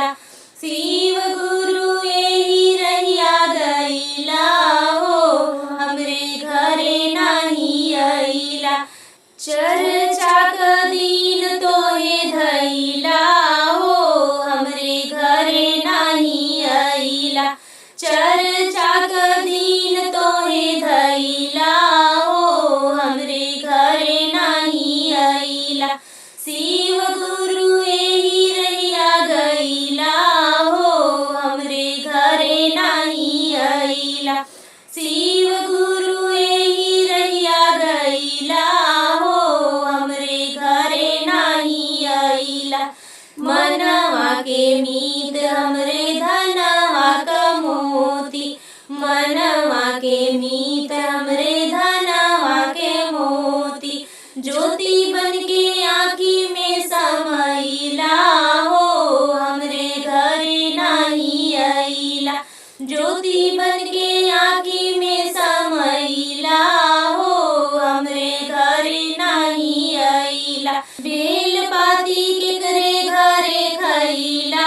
आइला। शिव गुरु एही रहिया गइला हो, हमरे घरे नाही आइला। चर्चा क दिन तोहे धइला हो, हमरे घरे नाही आइला। चर्चा क दिन तोहे धइला हो, हमरे घरे नाही आइला। शिव गुरु एही रहिया गइला हो, हमरे घरे नाही आइला। शिव गुरु एही रहिया गइला हो, हमरे घरे नाही आइला। मनवा के मीत हमरे धनवा क मोती, मनवा के मीत हमरे धनवा के मोती। ज्योति बन के आँखी में समाइला हो, हमरे घरे नाही आइला। ज्योति बन के आँखी में समाइला हो, हमरे घरे नाही आइला। बेल पाती केकरे घरे खइला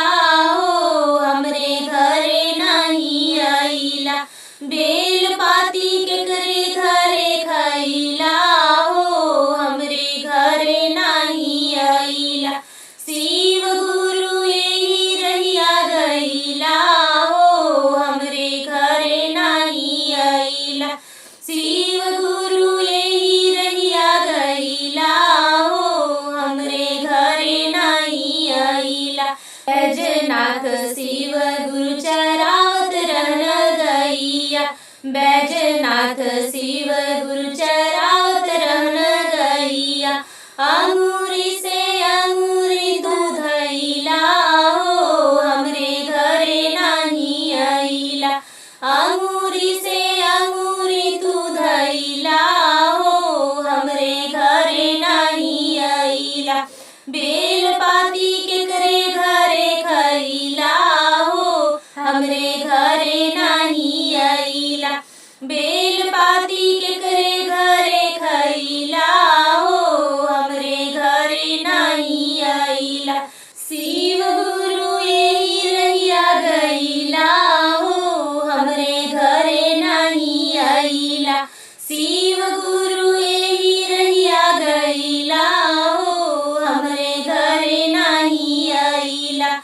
हो, हमरे घरे नाही आइला। बेल पाती केकरे घरे खइला हो, हमरे घरे नाही आइला। शिव गुरु एही रहिया गइला हो, हमरे घरे नाही आइला। शिव गुरु एही रहिया गइला हो, हमरे घरे नाही आइला। बैजनाथ शिव गुरु चरावत रहन गइया, बैजनाथ शिव गुरु चरावत रहन गइया। अंगूरी से अंगूरी दूधइला हो, हमरे घरे नाही आइला। अंगूरी से अंगूरी दूधइला हो, हमरे घरे नाही आइला। बेल पाती केकरे घरे खइला हो, हमरे घरे नाही आइला। बेल पाती केकरे घरे खइला हो, हमरे घरे नाही आइला। शिव गुरु एही रहिया गइला हो, हमरे घरे नाही आइला। शिव गुरु एही रहिया गइला हो, हमरे घरे नाही आइला।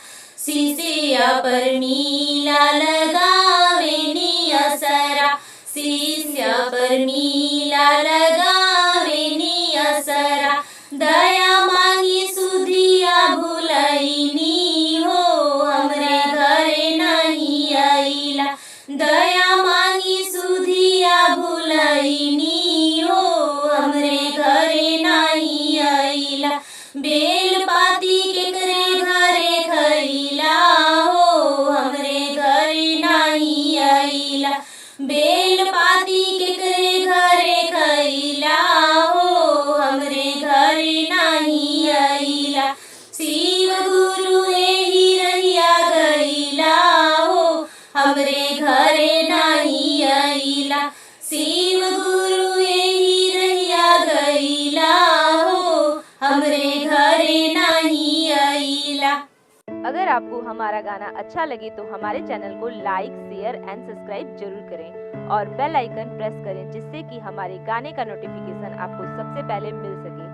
शिष्या पर मीला लगावेनी असरा, शिष्या पर मीला लगावेनी असरा। दया मांगी सुधिया भुलैनी हो, हमरे घरे नाही आइला। दया मांगी सुधिया भुलैनी हो, हमरे घरे नाही आइला। बेल पाती केकरे घरे खइला हो, हमरे घरे नाही आइला। बेल पाती केकरे घरे खइला हो, हमरे घरे नाही आइला। शिव गुरु एही रहिया गइला हो, हमरे घरे नाही आइला। शिव गुरु एही रहिया गइला हो, हमरे घरे नहीं आइला। अगर आपको हमारा गाना अच्छा लगे तो हमारे चैनल को लाइक, शेयर एंड सब्सक्राइब जरूर करें और बेल आइकन प्रेस करें, जिससे कि हमारे गाने का नोटिफिकेशन आपको सबसे पहले मिल सके।